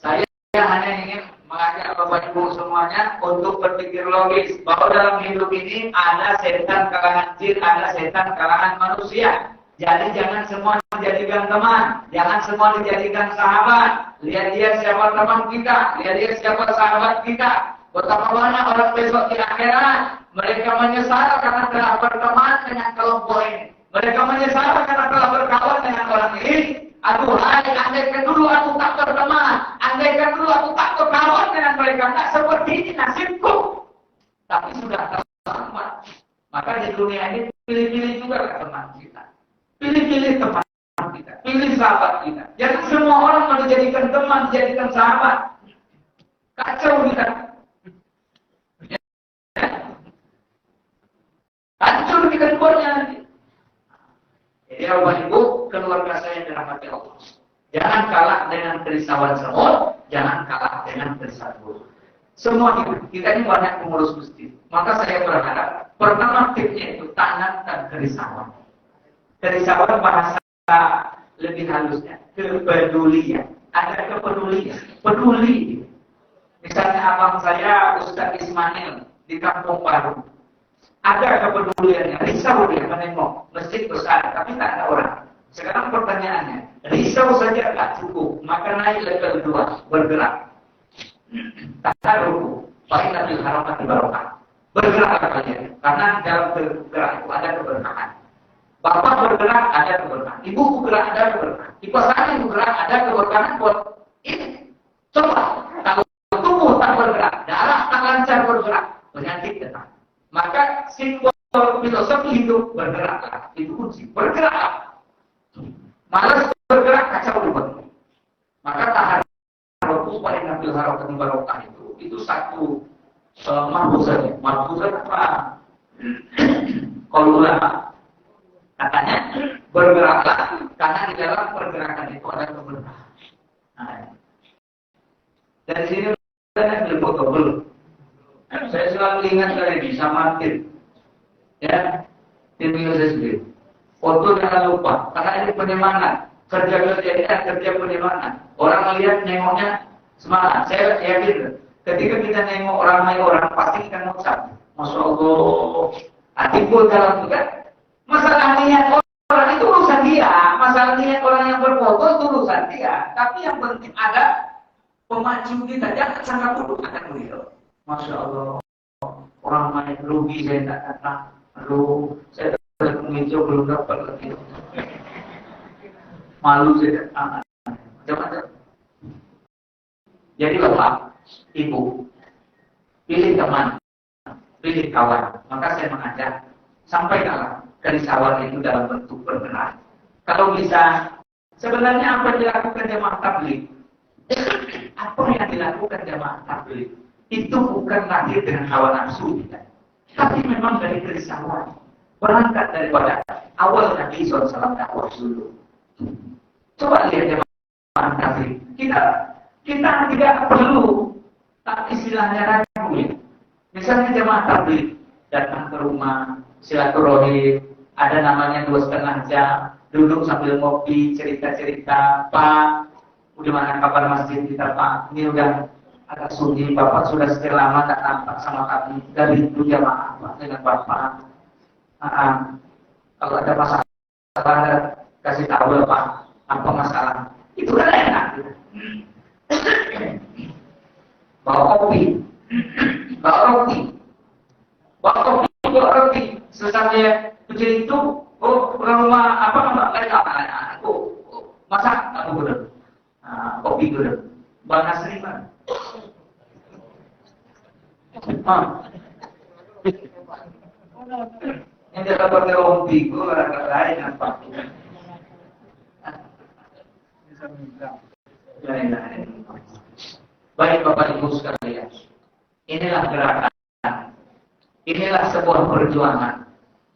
Saya hanya ingin mengajak Bapak Ibu semuanya untuk berpikir logis bahwa dalam hidup ini ada setan kalangan jin, ada setan kalangan manusia. Jadi jangan semua dijadikan teman, jangan semua dijadikan sahabat. Lihat siapa teman kita, lihat siapa sahabat kita. Betapa banyak orang besok di akhirat mereka menyesal karena telah berteman dengan kelompok ini. Mereka menyesal karena telah berkawan dengan orang ini. Aduhai, andaikan dulu aku tak berteman, andaikan dulu aku tak berkawan dengan mereka, tak seperti ini nasibku. Tapi sudah terlambat. Maka di dunia ini pilih-pilih juga teman kita. Pilih-pilih teman kita, pilih sahabat kita. Jangan semua orang mau dijadikan teman, dijadikan sahabat. Kacau kita. Hancur kita keluarnya nanti. Jadi Bapak Ibu, keluarga saya yang dirahmati Allah. Jangan kalah dengan kerisauan semut, jangan kalah dengan kerisauan buruk. Semua kita ini banyak pengurus masjid. Maka saya berharap, pertama tipnya itu tanamkan kerisauan. Kerisauan bahasa lebih halusnya, kepedulian. Ada kepedulian, peduli. Misalnya abang saya, Ustaz Ismail, di Kampung Baru. Ada kepeduliannya, risau dia menengok masjid besar, tapi tak ada orang. Sekarang pertanyaannya, risau saja tak cukup, maka naik level 2, bergerak. Tak ada ruku, paling nabi harapan barokah. Bergerak kalian, karena dalam bergerak itu ada keberkahan. Bapak bergerak ada keberkahan, ibu bergerak ada keberkahan, di pasangan bergerak ada keberkahan buat ini. Coba, kalau tubuh tak bergerak, darah tak lancar bergerak, penyakit datang. Maka simbol filosofi hidup bergeraklah, itu kunci, bergeraklah. Malas bergerak kacau juga. Maka taharruku paling ngambil harokat barokah itu satu mahfuzat. Mahfuzat apa? Kalau katanya bergeraklah karena di dalam pergerakan itu ada keberkahan. Nah, dari sini saya belum. Saya selalu ingat kali ini sama tim, ya, tim USSB. Foto jangan lupa, karena ini penyimpanan. Kerja ini kerja penyimpanan. Orang melihat nengoknya semangat. Saya yakin, ketika kita nengok orang pasti kita mengucap, Masya Allah. Timbul dalam juga. Masalah niat orang itu urusan dia. Masalah niat orang yang berfoto itu urusan dia. Tapi yang penting ada pemacu kita. Jangan sangat buruk akan beliau. Masya Allah, orang main rugi saya tak datang. Aduh, saya datang hijau belum dapat lagi. Malu saya datang. Macam-macam. Jadi Bapak, Ibu, pilih teman, pilih kawan. Maka saya mengajak, sampaikanlah kerisauan itu dalam bentuk bergerak. Kalau bisa, sebenarnya apa yang dilakukan jamaah tabligh? Apa yang dilakukan jamaah tabligh? Itu bukan lahir dengan hawa nafsu kita, tapi memang dari kerisauan. Berangkat daripada awal Nabi SAW dakwah dulu. Coba lihat jemaah tabligh. Kita tidak perlu tak istilahnya ragu. Misalnya jemaah tabligh datang ke rumah silaturahim, ada namanya 2,5 jam. duduk sambil ngopi, cerita-cerita, Pak, udah mana kabar masjid kita Pak? Ini udah agak sunyi, Bapak sudah sekian lama tak nampak sama kami, dari itu jamaah Pak dengan Bapak. Kalau ada masalah, kasih tahu ya Pak, apa masalah? Itu kan enak. Bawa kopi, bawa roti. Sesamanya kecil itu, rumah apa nama aku masak aku bener, kopi bener, Bang Asri mana? Yang dia pakai rompi, gue agak lain apa? Baik Bapak Ibu sekalian, inilah gerakan, inilah sebuah perjuangan.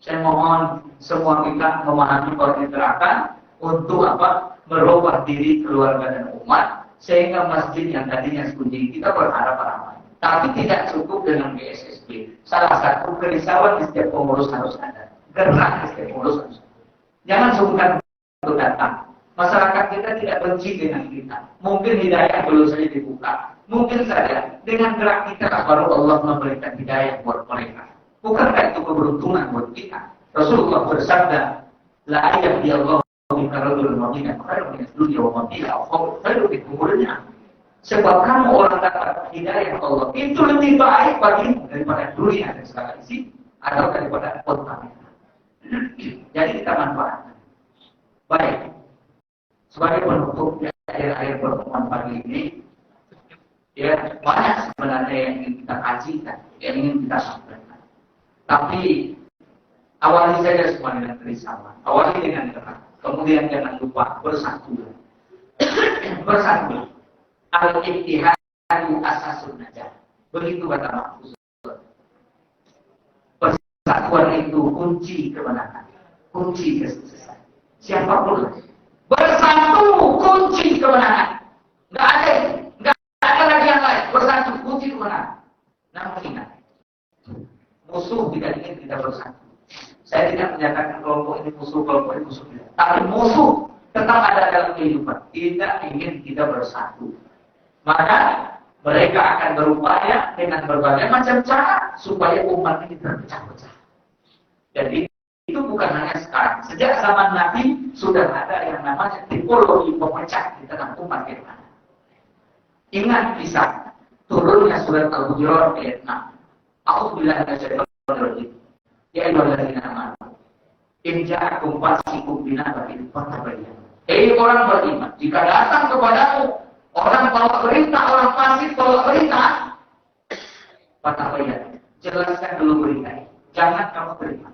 Saya mohon semua kita memahami bahwa ini gerakan untuk apa? Merubah diri keluarga dan umat, sehingga masjid yang tadinya sunyi kita berharap ramai. Tapi tidak cukup dengan GSSB. Salah satu kerisauan di setiap pengurus harus ada. Gerak di setiap pengurus harus ada. Jangan sungkan untuk datang. Masyarakat kita tidak benci dengan kita. Mungkin hidayah belum saja dibuka. Mungkin saja dengan gerak kita baru Allah memberikan hidayah buat mereka. Bukankah itu keberuntungan buat kita? Rasulullah bersabda, la ayat ya Allah bikarul mu'minin khairu min dunya wa ma fiha khairu min umurnya. Sebab kamu orang dapat hidayah Allah itu lebih baik bagimu daripada dunia dan segala isi atau daripada kota. Jadi kita manfaatkan. Baik. Sebagai penutup di akhir-akhir pertemuan pagi ini, ya banyak sebenarnya yang ingin kita kajikan, yang ingin kita sampaikan. Tapi awali saja semua dengan kerisauan, awali dengan terang. Kemudian jangan lupa bersatu. Bersatu. Al-ittihadu asasun najah. Begitu kata Mahfuz. Persatuan itu kunci kemenangan, kunci kesuksesan. Siapapun bersatu kunci kemenangan. Nggak ada lagi yang lain. Bersatu kunci kemenangan. Namun ingat, musuh tidak ingin kita bersatu. Saya tidak menyatakan kelompok ini musuh, kelompok ini musuh. Tapi musuh tetap ada dalam kehidupan. Tidak ingin kita bersatu. Maka mereka akan berupaya dengan berbagai macam cara supaya umat ini terpecah-pecah. Jadi itu bukan hanya sekarang. Sejak zaman Nabi sudah ada yang namanya tipologi pemecah di tengah umat kita. Ingat kisah turunnya surat Al-Hujurat ayat 6. A'udzubillahi minasyaitonir rajim. Ya ayyuhalladzina amanu in ja'akum fasiqun binaba'in fatabayyanu. Hei orang beriman, jika datang kepadamu orang bawa berita, orang fasik bawa berita, fatabayyanu. Jelaskan dulu berita. Jangan kamu terima.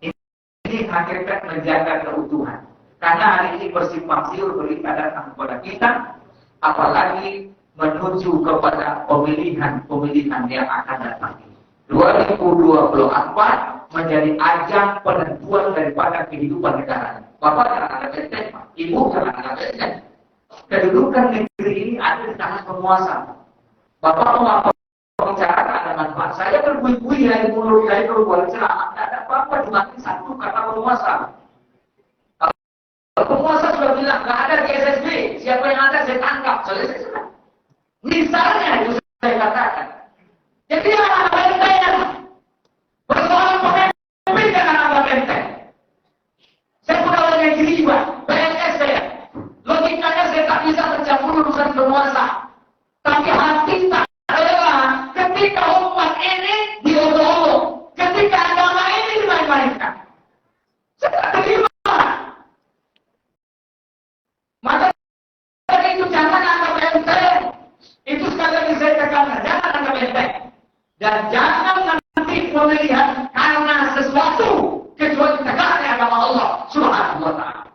Ini hakikat menjaga keutuhan. Karena hari ini bersimpang siur berita datang kepada kita, apalagi menuju kepada pemilihan yang akan datang. 2024 menjadi ajang penentuan daripada kehidupan negara. Bapak jangan ada benteng, Ibu jangan ada benteng. Kedudukan negeri ini ada di tangan penguasa. Bapak mau bicara ada manfaat. Saya berbuih-buih dari mulut dari perbuatan ceramah. Tidak ada apa-apa dimakai satu kata penguasa. Kalau penguasa sudah bilang nggak ada GSSB, siapa yang ada saya tangkap. Selesai sudah. Misalnya itu saya katakan. Jadi yang ada benteng, persoalan pemimpin jangan ada benteng. Saya sudah orang yang jiwa, PNS saya. Logikanya saya tak bisa mencampur urusan penguasa. Tapi hati tak rela ketika umat ini diolok-olok, ketika agama ini dimain-mainkan. Saya tak terima. Maka itu jangan anggap benteng. Itu sekali lagi saya tekankan, jangan anggap benteng. Dan jangan nanti pemilihan karena sesuatu kecuali tegaknya agama Allah Subhanahu wa ta'ala.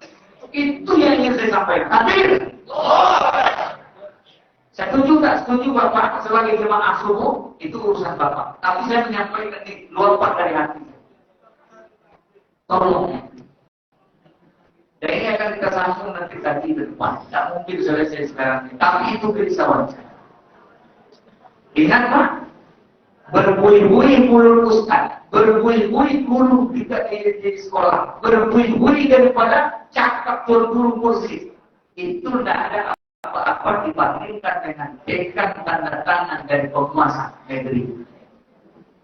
Itu yang ingin saya sampaikan. Hadir. Saya setuju tak setuju Bapak sebagai jemaah subuh itu urusan Bapak. Tapi saya menyampaikan di luar dari hati. Tolong. Dan ini akan kita sambung nanti tadi di depan. Tidak mungkin selesai sekarang ini. Tapi itu kerisauan saya. Ingat Pak, berbuih-buih mulut ustaz, berbuih-buih guru di sekolah, berbuih-buih daripada cakap guru kursi. Itu tidak ada apa-apa dibandingkan dengan dekan tanda tangan dari penguasa negeri.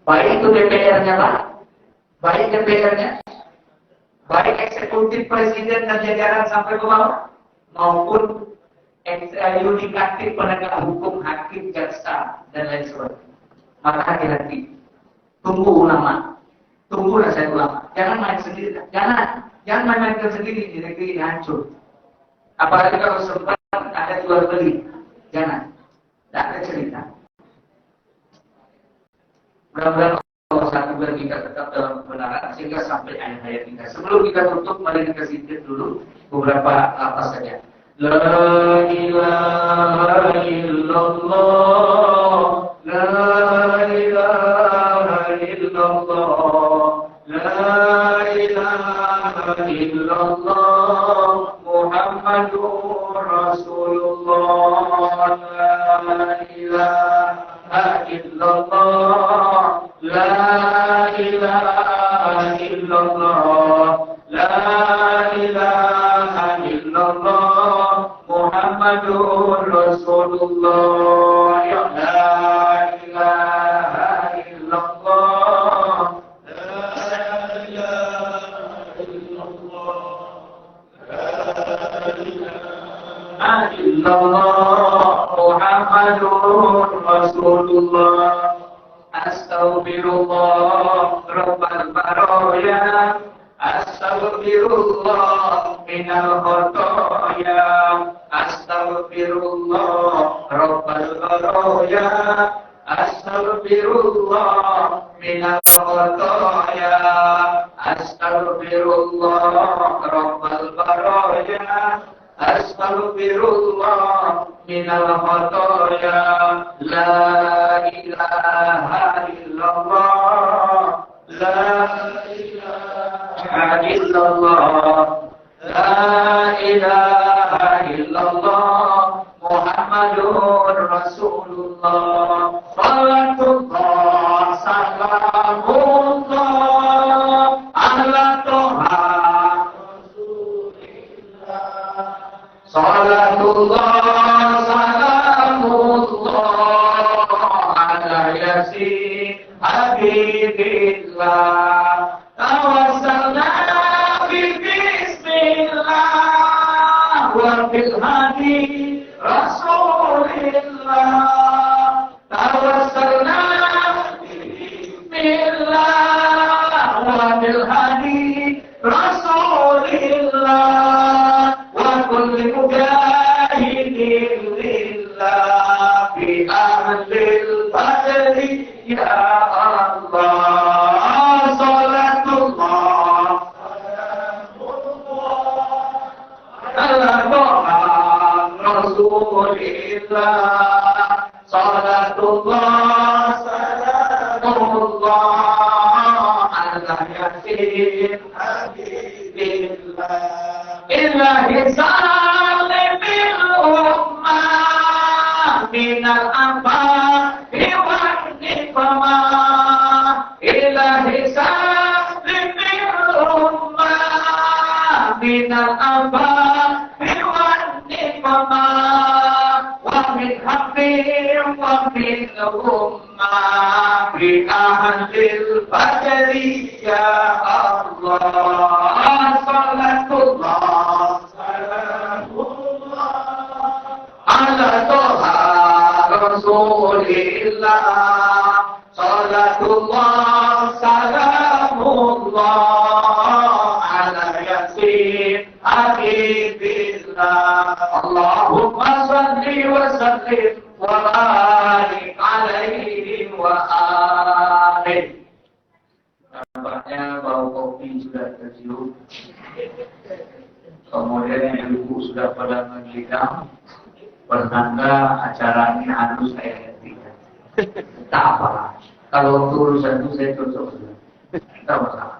Baik itu DPR-nya lah, baik DPR-nya, baik eksekutif presiden dan jajaran sampai ke bawah, maupun yudikatif penegak hukum, hakim, jaksa, dan lain sebagainya. Maka hati-hati. Tunggu ulama, tunggu nasihat ulama. Jangan main sendiri, jangan main-main sendiri di negeri ini hancur. Apalagi kalau sempat ada jual beli, jangan. Tidak ada cerita. Mudah-mudahan Allah satu biar kita tetap dalam kebenaran sehingga sampai ayat-ayat kita. Sebelum kita tutup, mari kita sindir dulu beberapa lapas saja. La ilaha illallah, la ilaha illallah, la ilaha illallah, Muhammadur Rasulullah, la ilaha illallah, la ilaha illallah, la ilaha illallah, Muhammadur Rasulullah, ya la ilaha illallah, la ilaha illallah, la ilaha illallah, Muhammadur Rasulullah. Astaghfirullah Rabbal baraya, astaghfirullah minal khotoya, astaghfirullah Rabbal baraya, astaghfirullah minal khotoya, astaghfirullah Rabbal baraya, astaghfirullah minal khotoya, la ilaha illallah, la ilaha illallah, la ilaha illallah, Muhammadur Rasulullah. Salatullah salamullah ala toha Salatullah salamullah ala yasin habibillah, tawassalna bi bismillah wa bil hadi rasulillah, tawassalna bi bismillah wa bil hadi rasulillah, kulli mujahidin lillah fi ahlil badri ya Allah. Salatullah salamullah Rasulillah, salatullah salamullah ala yasin habibillah. Ilahi salimil ummah minal afa'i wan niqmah, ilahi salimil ummah minal afa'i wan niqmah, wa min haqqin wa min ummah bi ahlil badri ya Allah. Salatullah ala toha Rasulillah, salatullah salamullah ala yasin habibillah. Allahumma salli wa sallim wa barik alaihi wa alihi. Nampaknya bau kopi sudah tercium, kemudian yang ibu sudah pada menghidang, pertanda acara ini harus saya hentikan. Tak apa, kalau urusan itu saya tutup sudah, tak masalah.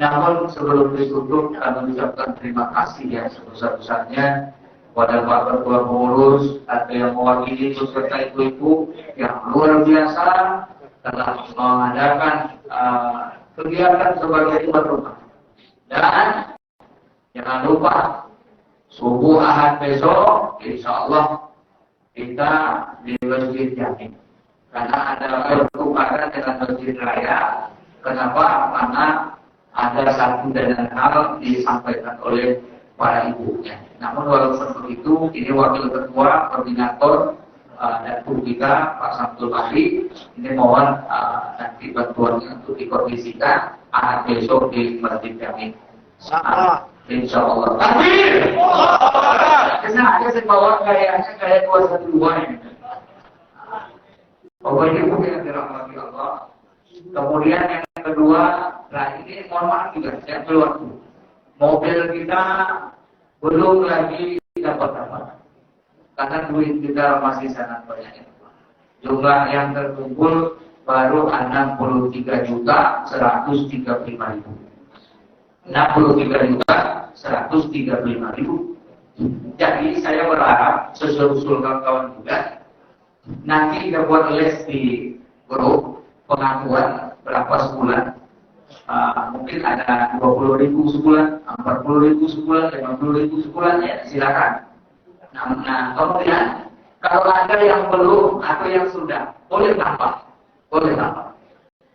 Namun sebelum ditutup, kami ucapkan terima kasih yang sebesar-besarnya kepada Pak Ketua Pengurus, ada yang mewakili beserta ibu-ibu yang luar biasa telah mengadakan kegiatan sebagai tuan rumah. Dan jangan lupa subuh Ahad besok, insya Allah kita di Masjid Jami. Karena ada pertukaran dengan Masjid Raya. Kenapa? Karena ada satu dan hal disampaikan oleh para ibunya. Namun walaupun begitu, ini wakil ketua, koordinator dan guru kita Pak Samsul Bahri, ini mohon nanti bantuannya untuk dikondisikan Ahad besok di Masjid Jami. Insya Allah. Takbir! Karena ada saya bawa kayaknya kayak 212 ini. Bapak Ibu yang dirahmati Allah. Kemudian yang kedua, nah ini mohon maaf juga, saya keluar dulu. Mobil kita belum lagi dapat. Karena duit kita masih sangat banyak. Jumlah yang terkumpul baru 63.135.000. 63.135.000. Jadi saya berharap sesusul kawan-kawan juga nanti kita buat les di grup pengakuan berapa sebulan. Mungkin ada 20.000 sebulan, 40.000 sebulan, 50.000 sebulan, ya silakan. Nah, kemudian kalau ada yang belum atau yang sudah, boleh tambah.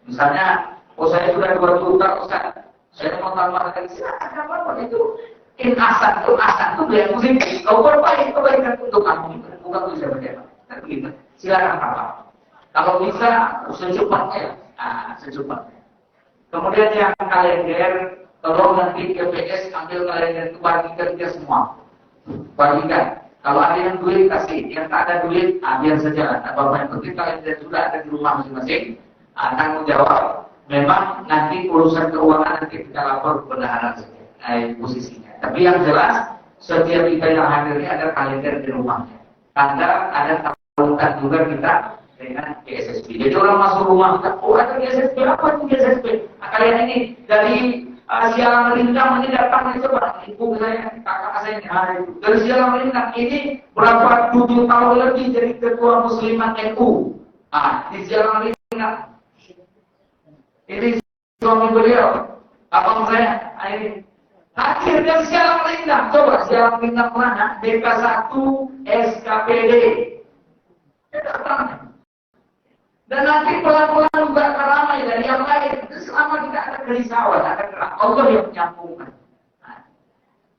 Misalnya, saya sudah 2 juta, Ustaz. Saya mau tambah lagi, silakan apa itu. Asan itu biaya musik. Kau berbaik kebaikan untuk kamu, bukan untuk siapa-siapa. Silakan tambah. Kalau bisa secepatnya, secepatnya. Kemudian yang kalender, tolong nanti GPS ambil kalender itu bagikan dia semua. Bagikan. Kalau ada yang duit kasih, yang tak ada duit, biar saja. Apa yang penting kalender sudah ada di rumah masing-masing. Tanggung jawab. Memang nanti urusan keuangan nanti kita lapor bendahara saja posisinya. Tapi yang jelas setiap kita yang hadir ini ada kalender di rumahnya. Tanda ada tautan juga kita dengan GSSP. Jadi orang masuk rumah kita, ada GSSP, apa itu GSSP? Kalian ini dari Sialang Melintang ini datang ini coba, ibu saya, kakak saya ini dari Sialang Melintang ini berapa 7 tahun lebih jadi ketua Muslimat NU. Di Sialang Melintang. Ini suami beliau, abang saya, ini. Akhir dari Sialang Melintang, coba Sialang Melintang mana? DK1 SKPD. Dan nanti pelan-pelan juga ramai dari yang lain. Selama tidak ada kerisauan, ada gerak. Allah yang menyambungkan.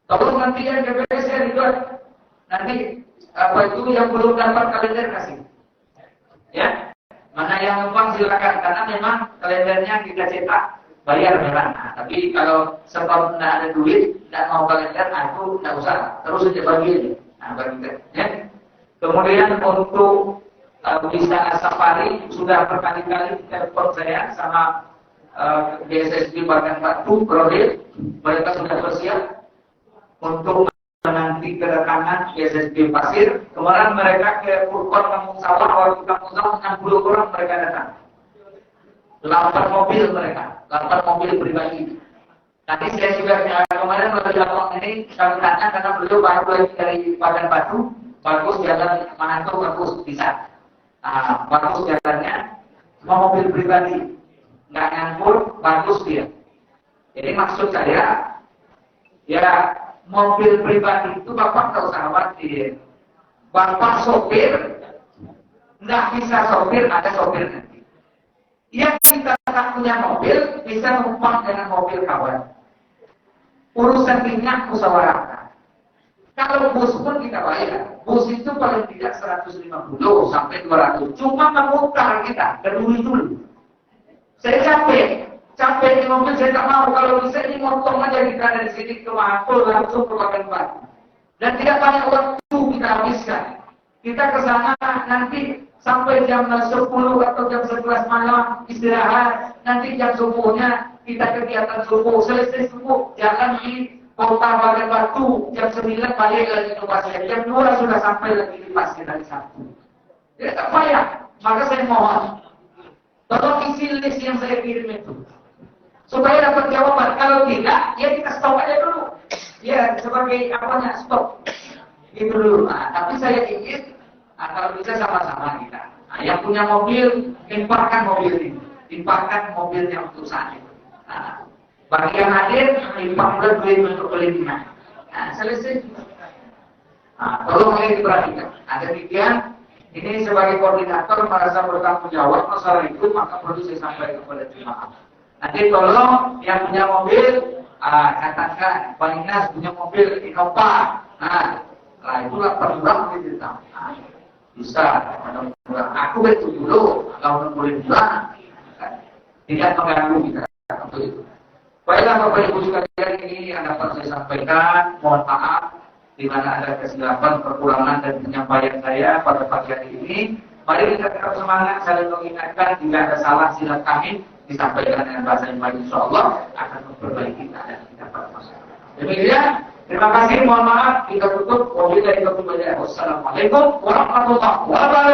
Kalau nanti yang GPSR juga, nanti apa itu yang belum dapat kalender kasih. Ya. Mana yang numpang silakan, karena memang kalendernya kita cetak bayar memang. Tapi kalau sebab tidak ada duit, tidak mau kalender, itu tidak usah, terus saja bagi aja. Bagi ya. Kemudian untuk wisata safari sudah berkali-kali telepon saya sama GSSB Bagan Batu, Prodet, mereka sudah bersiap untuk menanti kedatangan GSSB Pasir. Kemarin mereka ke Purkon Kampung Sawah, waktu Kampung Sawah 60 orang mereka datang. 8 mobil mereka, 8 mobil pribadi. Nanti saya juga kemarin berjalan ini kami tanya karena beliau baru lagi dari Bagan Batu, bagus jalan Manado, bagus bisa. Bagus jalannya, semua mobil pribadi, nggak nyampur, bagus dia. Jadi maksud saya, ya mobil pribadi itu Bapak nggak usah khawatir. Bapak sopir, nggak bisa sopir, ada sopir nanti. Yang kita tak punya mobil, bisa numpang dengan mobil kawan. Urusan minyak musyawarah. Kalau bus pun kita bayar. Bus itu paling tidak 150 sampai 200. Cuma memutar kita, peduli dulu. Saya capek di mobil, saya tak mau. Kalau bisa ini motong aja kita dari sini ke Mahapul, langsung ke Bagan Batu. Dan tidak banyak waktu kita habiskan. Kita ke sana nanti sampai jam 10 atau jam 11 malam istirahat. Nanti jam subuhnya kita kegiatan subuh. Selesai subuh, jalan di Kota Bagan Batu, jam 9 balik lagi ke Pasir. Jam 2 sudah sampai lagi di Pasir hari Sabtu. Jadi tak payah. Maka saya mohon, tolong isi list yang saya kirim itu. Supaya dapat jawaban. Kalau tidak, ya kita stop aja dulu. Ya, sebagai apanya, stop. Itu dulu. Tapi saya ingin, kalau bisa sama-sama kita. Yang punya mobil, infakkan mobil ini. Infakkan mobilnya untuk saat itu. Bagi yang hadir, dipanggil duit untuk beli minyak. Nah, selesai. Nah, tolong ini diperhatikan. Nah, demikian, ini sebagai koordinator merasa bertanggung jawab masalah itu, maka perlu saya sampaikan kepada jemaah. Nanti tolong yang punya mobil, katakan, Pak Inas punya mobil Innova. Nah, itulah perjuangan gitu. Nah, bisa, aku itu dulu, kalau boleh bilang, tidak mengganggu kita untuk itu. Baiklah Bapak Ibu sekalian, ini yang dapat saya sampaikan. Mohon maaf di mana ada kesilapan, kekurangan dan penyampaian saya pada pagi hari ini. Mari kita tetap semangat, saling mengingatkan. Jika ada salah silap kami disampaikan dengan bahasa yang baik, insyaallah akan memperbaiki keadaan kita pada masyarakat. Demikian, terima kasih. Mohon maaf kita tutup. Wassalamualaikum warahmatullahi wabarakatuh.